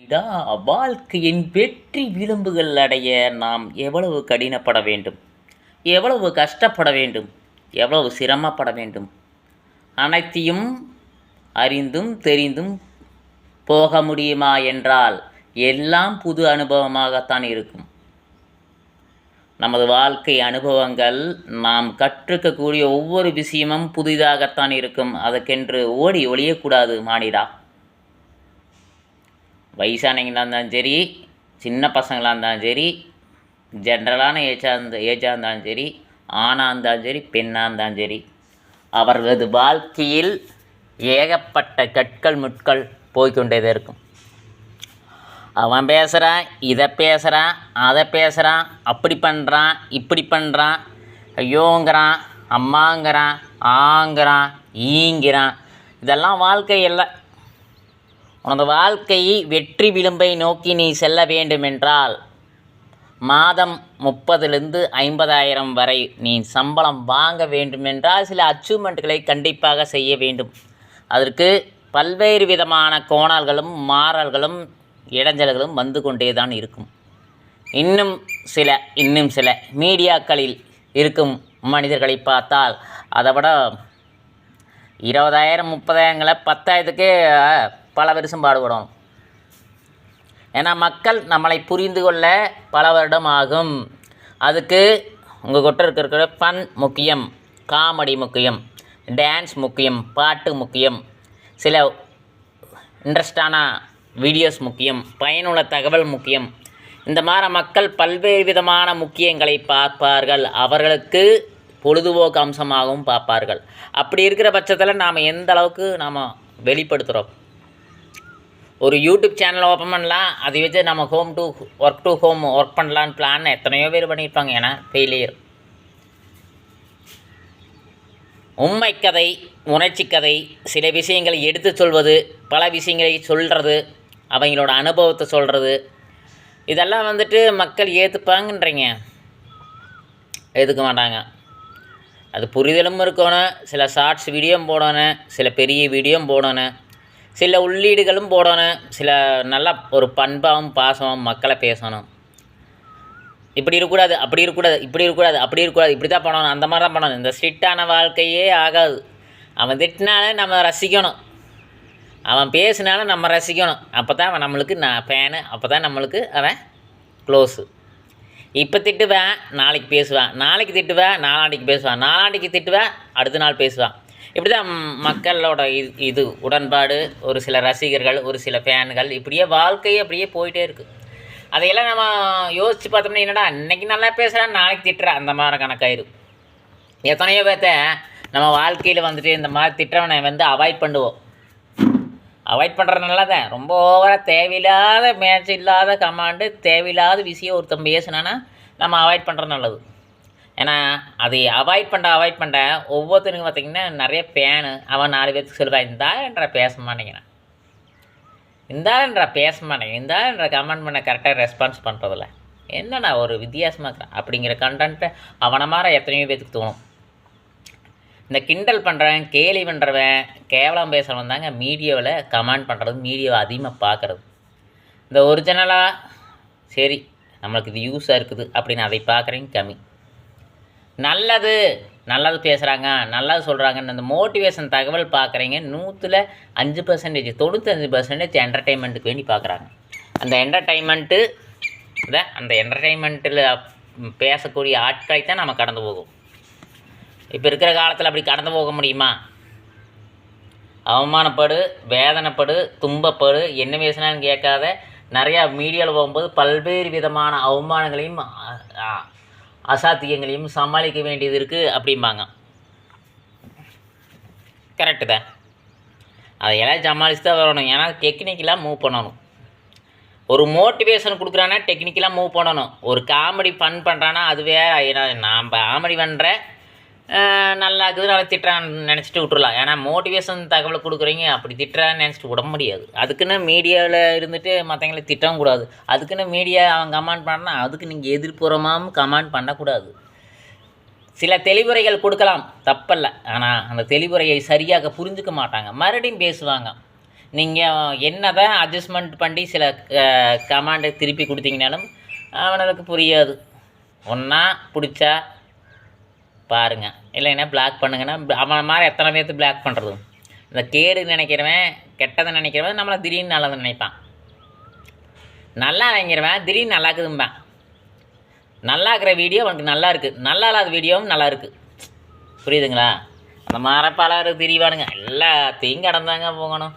இதா வாழ்க்கையின் வெற்றி விளிம்புகள் அடைய நாம் எவ்வளவு கடினப்பட வேண்டும், எவ்வளவு கஷ்டப்பட வேண்டும், எவ்வளவு சிரமப்பட வேண்டும், அனைத்தையும் அறிந்தும் தெரிந்தும் போக முடியுமா என்றால் எல்லாம் புது அனுபவமாகத்தான் இருக்கும். நமது வாழ்க்கை அனுபவங்கள் நாம் கற்றுக்கக்கூடிய ஒவ்வொரு விஷயமும் புதிதாகத்தான் இருக்கும். அதற்கென்று ஓடி ஒளியக்கூடாது மானிடா. வயசானவங்களாக இருந்தாலும் சரி, சின்ன பசங்களாக இருந்தாலும் சரி, ஜென்ரலான ஏஜாக இருந்தாலும் சரி, ஆணாக இருந்தாலும் சரி, பெண்ணாக இருந்தாலும் சரி, அவர்களது வாழ்க்கையில் ஏகப்பட்ட கற்கள் முட்கள் போய்கொண்டே தான் இருக்கும். அவன் பேசுகிறான், இதை பேசுகிறான், அதை பேசுகிறான், அப்படி பண்ணுறான், இப்படி பண்ணுறான், ஐயோங்கிறான், அம்மாங்கிறான், ஆங்கிறான், ஈங்கிறான். இதெல்லாம் வாழ்க்கை இல்லை. உனது வாழ்க்கை வெற்றி விளிம்பை நோக்கி நீ செல்ல வேண்டுமென்றால் மாதம் 30,000 50,000 வரை நீ சம்பளம் வாங்க வேண்டுமென்றால் சில அச்சீவ்மெண்ட்களை கண்டிப்பாக செய்ய வேண்டும். அதற்கு பல்வேறு விதமான கோணல்களும் மாறல்களும் இடைஞ்சல்களும் வந்து கொண்டே தான் இருக்கும். இன்னும் சில மீடியாக்களில் இருக்கும் மனிதர்களை பார்த்தால் அதை விட 20,000 30,000 10,000க்கே பல வருஷம் பாடுபடணும். ஏன்னா மக்கள் நம்மளை புரிந்து கொள்ள பல வருடம் ஆகும். அதுக்கு உங்கள் கிட்ட இருக்கிற ஃபன் முக்கியம், காமெடி முக்கியம், டான்ஸ் முக்கியம், பாட்டு முக்கியம், சில இன்ட்ரெஸ்டான வீடியோஸ் முக்கியம், பயனுள்ள தகவல் முக்கியம். இந்த மாதிரி மக்கள் பல்வேறு விதமான முக்கியங்களை பார்ப்பார்கள். அவர்களுக்கு பொழுதுபோக்கு அம்சமாகவும் பார்ப்பார்கள். அப்படி இருக்கிற பட்சத்தில் நாம் எந்த அளவுக்கு நாம் வெளிப்படுத்துகிறோம். ஒரு யூடியூப் சேனல் ஓப்பன் பண்ணலாம், அதை வச்சு நம்ம ஒர்க் டு ஹோம் ஒர்க் பண்ணலான்னு பிளான் எத்தனையோ பேர் பண்ணியிருப்பாங்க. ஏன்னா ஃபெயிலியர். உண்மை கதை, உணர்ச்சி கதை, சில விஷயங்களை எடுத்து சொல்வது, பல விஷயங்களை சொல்கிறது, அவங்களோட அனுபவத்தை சொல்கிறது, இதெல்லாம் மக்கள் ஏற்றுப்பாங்கன்றீங்க. ஏற்றுக்க மாட்டாங்க. அது புரிதலும் இருக்கணும். சில ஷார்ட்ஸ் வீடியோ போடணும், சில பெரிய வீடியோ போடணும், சில உள்ளீடுகளும் போடணும், சில நல்லா ஒரு பண்பாகவும் பாசமும் மக்களை பேசணும். இப்படி இருக்கக்கூடாது, அப்படி இருக்கக்கூடாது, இப்படி இருக்கக்கூடாது, அப்படி இருக்கக்கூடாது, இப்படி தான் பண்ணணும், அந்த மாதிரி தான் பண்ணணும். இந்த ஸ்ட்ரிக்டான வாழ்க்கையே ஆகாது. அவன் திட்டினாலே நம்ம ரசிக்கணும், அவன் பேசினாலும் நம்ம ரசிக்கணும். அப்போ தான் அவன் நம்மளுக்கு ஃபேனு, அப்போ தான் நம்மளுக்கு அவன் க்ளோஸு. இப்போ திட்டுவேன், நாளைக்கு பேசுவேன், நாளைக்கு திட்டுவேன், நாளாண்டிக்கு பேசுவான், நாளாண்டிக்கு திட்டுவேன், அடுத்த நாள் பேசுவான். இப்படி தான் மக்களோட இது உடன்பாடு, ஒரு சில ரசிகர்கள், ஒரு சில ஃபேன்கள், இப்படியே வாழ்க்கையே அப்படியே போயிட்டே இருக்குது. அதையெல்லாம் நம்ம யோசித்து பார்த்தோம்னா என்னடா இன்றைக்கி நல்லா பேசுகிறான், நாளைக்கு திட்டுறான், அந்த மாதிரி கணக்காயிடும். எத்தனையோ பேர்த்த நம்ம வாழ்க்கையில் இந்த மாதிரி திட்டுறவனை அவாய்ட் பண்ணுவோம். அவாய்ட் பண்ணுறதுனால தான் ரொம்ப ஓவராக தேவையில்லாத மேட்ச் இல்லாத கமாண்டு, தேவையில்லாத விஷயம் ஒருத்தன் பேசுனான்னா நம்ம அவாய்ட் பண்ணுறது நல்லது. ஏன்னா அதை அவாய்ட் பண்ண ஒவ்வொருத்தருக்கும் பார்த்திங்கன்னா நிறைய ஃபேனு. அவன் 4 பேருக்கு சொல்லுவான், இந்தான்ற பேச மாட்டேங்கிறான், இந்தான்ற பேச மாட்டேங்கிறேன், இந்தான்ற கமெண்ட் பண்ண கரெக்டாக ரெஸ்பான்ஸ் பண்ணுறதில்ல, என்னண்ணா ஒரு வித்தியாசமாக இருக்கிறான் அப்படிங்கிற கண்டென்ட்டை அவனை மாதிரி எத்தனையோ பேருக்கு தோணும். இந்த கிண்டல் பண்ணுறவன், கேலி பண்ணுறவன், கேவலம் பேசுகிறவன் தாங்க மீடியாவில் கமெண்ட் பண்ணுறது, மீடியாவை அதிகமாக பார்க்குறது. இந்த ஒரிஜினலாக சரி நம்மளுக்கு இது யூஸாக இருக்குது அப்படின்னு அதை பார்க்குறீங்க கம்மி. நல்லது பேசுகிறாங்க, நல்லது சொல்கிறாங்கன்னு அந்த மோட்டிவேஷன் தகவல் பார்க்குறீங்க 100ல் 5%, 95% என்டர்டெயின்மெண்ட்டுக்கு வேண்டி பார்க்குறாங்க. அந்த என்டர்டெயின்மெண்ட்டில் பேசக்கூடிய ஆட்களை தான் நம்ம கடந்து போகும். இப்போ இருக்கிற காலத்தில் அப்படி கடந்து போக முடியுமா? அவமானப்படு, வேதனைப்படு, துன்பப்படு, என்ன பேசினான்னு கேட்காத நிறையா மீடியாவில் போகும்போது பல்வேறு விதமான அவமானங்களையும் அசாத்தியங்களையும் சமாளிக்க வேண்டியது இருக்குது அப்படிம்பாங்க. கரெக்டு தான். அதையெல்லாம் சமாளித்து தான் வரணும். ஏன்னா டெக்னிக்கலாக மூவ் பண்ணணும். ஒரு மோட்டிவேஷன் கொடுக்குறான்னா டெக்னிக்கலாக மூவ் பண்ணணும். ஒரு காமெடி ஃபன் பண்ணுறான்னா அதுவே நான் காமெடி பண்ணுறேன், நல்லா இருக்குது, நல்லா திட்டுறான்னு நினச்சிட்டு விட்டுறலாம். ஏன்னா மோட்டிவேஷன் தகவலை கொடுக்குறீங்க, அப்படி திட்டுறான்னு நினச்சிட்டு விட முடியாது. அதுக்குன்னு மீடியாவில் இருந்துட்டு மற்றவங்களை திட்டவும் கூடாது. அதுக்குன்னு மீடியா அவன் கமெண்ட் பண்ணா அதுக்கு நீங்கள் எதிர்ப்புறமாகவும் கமெண்ட் பண்ணக்கூடாது. சில தெளிவுரைகள் கொடுக்கலாம், தப்பல்ல. ஆனால் அந்த தெளிவுரையை சரியாக புரிஞ்சுக்க மாட்டாங்க, மறுபடியும் பேசுவாங்க. நீங்கள் என்ன தான் அட்ஜஸ்ட்மெண்ட் பண்ணி சில கமாண்டை திருப்பி கொடுத்தீங்கனாலும் அவனுக்கு புரியாது. ஒன்றா பிடிச்சா பாருங்கள், இல்லைன்னா பிளாக் பண்ணுங்கன்னா அவன் மாதிரி எத்தனை பேர்த்து பிளாக் பண்ணுறது. இந்த கேடு நினைக்கிறவன் கெட்டதை நினைக்கிறவன் நம்மளை திடீர்னு நல்லதை நினைப்பான். நல்லா நினைக்கிறவன் திடீர்னு நல்லா இருக்குதும்பான். நல்லா இருக்கிற வீடியோ அவனுக்கு நல்லா இருக்குது, நல்லா இல்லாத வீடியோவும் நல்லா இருக்குது. புரியுதுங்களா? அந்த மாதிரி பலர் திரிவானுங்க, எல்லாத்தையும் கடந்தாங்க போகணும்.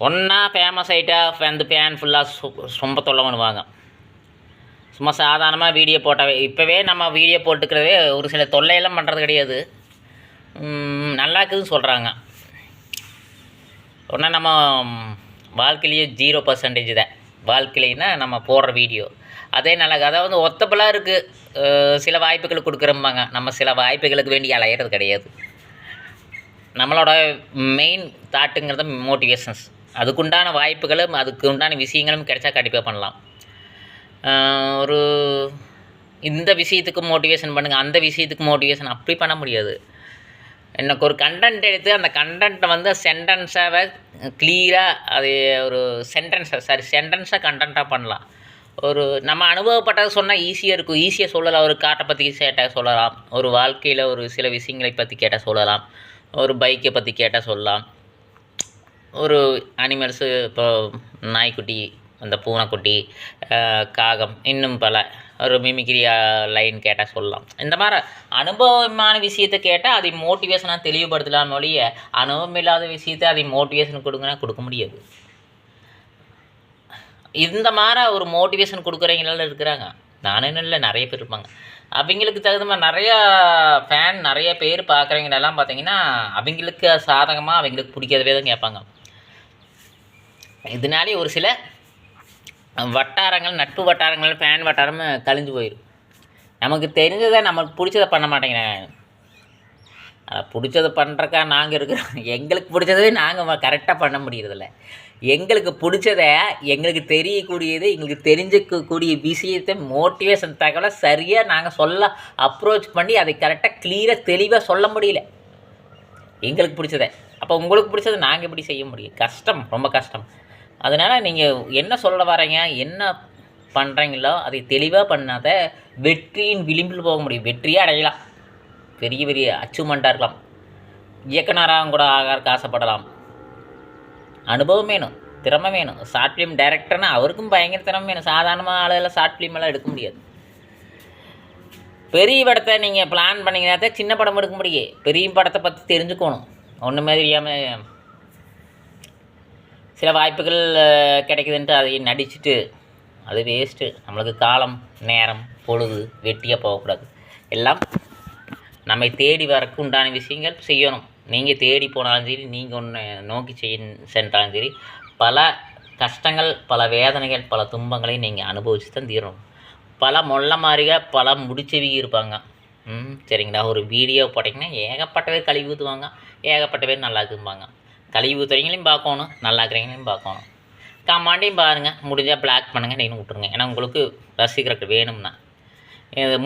ஒன்றா ஃபேமஸ் ஆகிட்டா அந்த ஃபேன் ஃபுல்லாக ரொம்ப தொல்லை பண்ணுவாங்க. சும்மா சாதாரணமாக வீடியோ போட்டாவே இப்போவே நம்ம வீடியோ போட்டுக்கிறதே ஒரு சில தொல்லையெல்லாம் பண்ணுறது கிடையாது. நல்லா இருக்குதுன்னு சொல்கிறாங்க. ஒன்றா நம்ம வாழ்க்கையிலேயே 0% தான் வாழ்க்கையிலேன்னா நம்ம போடுற வீடியோ அதே நல்லா. அதாவது ஒத்தப்பலாக இருக்குது, சில வாய்ப்புகள் கொடுக்குறம்பாங்க. நம்ம சில வாய்ப்புகளுக்கு வேண்டி அலையிறது கிடையாது. நம்மளோட மெயின் தாட்டுங்கிறது மோட்டிவேஷன்ஸ். அதுக்குண்டான வாய்ப்புகளும் அதுக்கு உண்டான விஷயங்களும் கிடைச்சா கண்டிப்பாக பண்ணலாம். ஒரு இந்த விஷயத்துக்கு மோட்டிவேஷன் பண்ணுங்கள், அந்த விஷயத்துக்கு மோட்டிவேஷன் அப்படி பண்ண முடியாது. எனக்கு ஒரு கண்டென்ட் எடுத்து அந்த கண்டென்ட்டை வந்து சென்டென்ஸாக கிளியராக அது ஒரு சென்டென்ஸாக கண்டென்ட்டாக பண்ணலாம். ஒரு நம்ம அனுபவப்பட்டதை சொன்னால் ஈஸியாக இருக்கும், ஈஸியாக சொல்லலாம். ஒரு காட்டை பற்றி கேட்டால் சொல்லலாம், ஒரு வாழ்க்கையில் ஒரு சில விஷயங்களை பற்றி கேட்டால் சொல்லலாம், ஒரு பைக்கை பற்றி கேட்டால் சொல்லலாம், ஒரு அனிமல்ஸு இப்போ நாய்க்குட்டி, அந்த பூனைக்குட்டி, காகம், இன்னும் பல ஒரு மிமிக்ரி லைன் கேட்டால் சொல்லலாம். இந்த மாதிரி அனுபவமான விஷயத்தை கேட்டால் அதை மோட்டிவேஷனாக தெளிவுபடுத்தலாம் ஒழிய அனுபவம் இல்லாத விஷயத்தை அதை மோட்டிவேஷன் கொடுங்கன்னா கொடுக்க முடியாது. இந்த மாதிரி ஒரு மோட்டிவேஷன் கொடுக்குறவங்களால இருக்கிறாங்க. நானும் இல்லை, நிறைய பேர் இருப்பாங்க. அவங்களுக்கு தகுந்த மாதிரி நிறையா ஃபேன் நிறைய பேர் பார்க்குறவங்களெல்லாம் பார்த்தீங்கன்னா அவங்களுக்கு சாதகமாக அவங்களுக்கு பிடிக்காதவே தான் கேட்பாங்க. இதனாலே ஒரு சில வட்டாரங்கள், நட்பு வட்டாரங்கள், ஃபேன் வட்டாரம் கழிஞ்சு போயிடும். நமக்கு தெரிஞ்சதை நமக்கு பிடிச்சதை பண்ண மாட்டேங்கிறேன். பிடிச்சதை பண்ணுறக்கா நாங்கள் இருக்கிறோம். எங்களுக்கு பிடிச்சதே நாங்கள் கரெக்டாக பண்ண முடியறதில்ல. எங்களுக்கு பிடிச்சதை, எங்களுக்கு தெரியக்கூடியது, எங்களுக்கு தெரிஞ்சிக்கக்கூடிய விஷயத்தை மோட்டிவேஷன் தகவலை சரியாக நாங்கள் சொல்ல அப்ரோச் பண்ணி அதை கரெக்டாக கிளியராக தெளிவாக சொல்ல முடியல எங்களுக்கு பிடிச்சதை. அப்போ உங்களுக்கு பிடிச்சதை நாங்கள் எப்படி செய்ய முடியும்? கஷ்டம், ரொம்ப கஷ்டம். அதனால் நீங்கள் என்ன சொல்ல வரீங்க, என்ன பண்ணுறீங்களோ அதை தெளிவாக பண்ணாத வெற்றியின் விளிம்பில் போக முடியும். வெற்றியே அடையலாம், பெரிய பெரிய அச்சீவ்மெண்ட்டாக இருக்கலாம், இயக்குனராக கூட ஆகிறதுக்கு ஆசைப்படலாம். அனுபவம் வேணும், திறமை வேணும். ஷார்ட் ஃபிலிம் டைரக்டர்னா அவருக்கும் பயங்கர திறமை வேணும். சாதாரணமாக ஆளுகளாம் ஷார்ட் ஃபிலிமெல்லாம் எடுக்க முடியாது. பெரிய படத்தை நீங்கள் பிளான் பண்ணிங்கன்னா தான் சின்ன படம் எடுக்க முடியும். பெரிய படத்தை பற்றி தெரிஞ்சுக்கணும். ஒன்றுமே தெரியாமல் சில வாய்ப்புகள் கிடைக்குதுன்ட்டு அதை நடிச்சுட்டு அது வேஸ்ட்டு. நம்மளுக்கு காலம், நேரம், பொழுது வெட்டியாக போகக்கூடாது. எல்லாம் நம்மை தேடி வரக்கு உண்டான விஷயங்கள் செய்யணும். நீங்கள் தேடி போனாலும் சரி, நீங்கள் ஒன்று நோக்கி சென்றாலும் சரி, பல கஷ்டங்கள், பல வேதனைகள், பல துன்பங்களை நீங்கள் அனுபவிச்சு தான் தீரணும். பல மொல்ல மாதிரிగా பல முடிச்சவிங்க இருப்பாங்க. சரிங்களா? ஒரு வீடியோ போட்டிங்கன்னா ஏகப்பட்ட பேர் கழுவி ஊற்றுவாங்க, ஏகப்பட்ட பேர் நல்லா இருக்கும்பாங்க. கழுவி ஊற்றுறவங்களையும் பார்க்கணும், நல்லா இருக்கிறவங்களையும் பார்க்கணும். கமாண்டையும் பாருங்கள், முடிஞ்சால் பிளாக் பண்ணுங்கள், நீங்கள் விட்டுருங்க. ஏன்னா உங்களுக்கு ரசிகர்கள் வேணும்னா.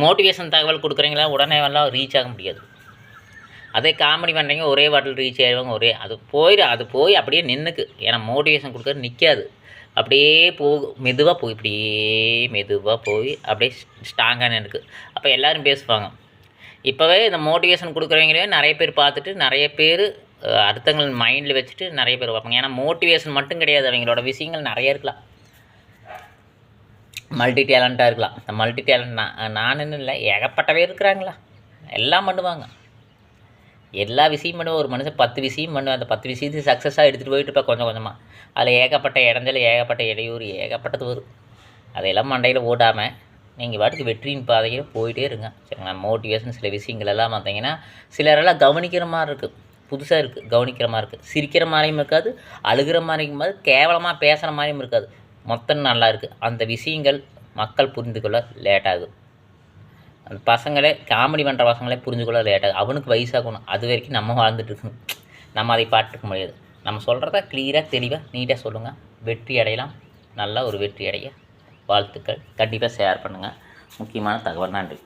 மோட்டிவேஷன் தகவல் கொடுக்குறீங்களா உடனே எல்லாம் ரீச் ஆக முடியாது. அதே காமெடி பண்ணுறீங்க ஒரே வாட்டில் ரீச் ஆகிடுவாங்க. அது போய் அப்படியே நின்றுக்கு. ஏன்னா மோட்டிவேஷன் கொடுக்குறது நிற்காது, அப்படியே போகும், மெதுவாக போய் இப்படியே மெதுவாக போய் அப்படியே ஸ்ட்ராங்காக நின்றுக்கு. அப்போ எல்லோரும் பேசுவாங்க. இப்போவே இந்த மோட்டிவேஷன் கொடுக்குறவங்களே நிறைய பேர் பார்த்துட்டு நிறைய பேர் அர்த்தங்கள் மைண்டில் வச்சுட்டு நிறைய பேர் பார்ப்பாங்க. ஏன்னா மோட்டிவேஷன் மட்டும் கிடையாது, அவங்களோட விஷயங்கள் நிறைய இருக்கலாம். மல்டி டேலண்ட்டாக இருக்கலாம். இந்த மல்டி டேலண்ட் நானுன்னு இல்லை, ஏகப்பட்ட பேர் இருக்கிறாங்களா, எல்லாம் பண்ணுவாங்க. எல்லா விஷயம் பண்ணுவோம். ஒரு மனுஷன் 10 விஷயம் பண்ணுவேன். அந்த 10 விஷயத்தையும் சக்ஸஸாக எடுத்துகிட்டு போயிட்டு இப்போ கொஞ்சம் கொஞ்சமாக அதில் ஏகப்பட்ட இடைஞ்சல், ஏகப்பட்ட இடையூறு, ஏகப்பட்டது வரும். அதையெல்லாம் மண்டையில் ஓடாமல் நீங்கள் பாட்டுக்கு வெற்றியின் பாதையில் போயிட்டே இருங்க. சரிங்களா? மோட்டிவேஷன் சில விஷயங்கள் எல்லாம் பார்த்தீங்கன்னா சிலரெல்லாம் கவனிக்கிற மாதிரி இருக்குது, புதுசாக இருக்குது, கவனிக்கிற மாதிரி இருக்குது. சிரிக்கிற மாதிரியும் இருக்காது, அழுகிற மாதிரியும் இருக்காது, கேவலமாக பேசுகிற மாதிரியும் இருக்காது. மொத்தம் நல்லா இருக்குது. அந்த விஷயங்கள் மக்கள் புரிந்து கொள்ள லேட்டாகும். அந்த பசங்களே காமெடி பண்ணுற பசங்களே புரிஞ்சுக்கொள்ள லேட்டாகும். அவனுக்கு வயசாகணும், அது வரைக்கும் நம்ம வாழ்ந்துட்டுருக்கணும். நம்ம அதை பார்த்துக்க முடியாது. நம்ம சொல்கிறத கிளியராக தெளிவாக நீட்டாக சொல்லுங்கள். வெற்றி அடையலாம், நல்லா ஒரு வெற்றி அடைய வாழ்த்துக்கள். கண்டிப்பாக ஷேர் பண்ணுங்கள். முக்கியமான தகவல். நன்றி.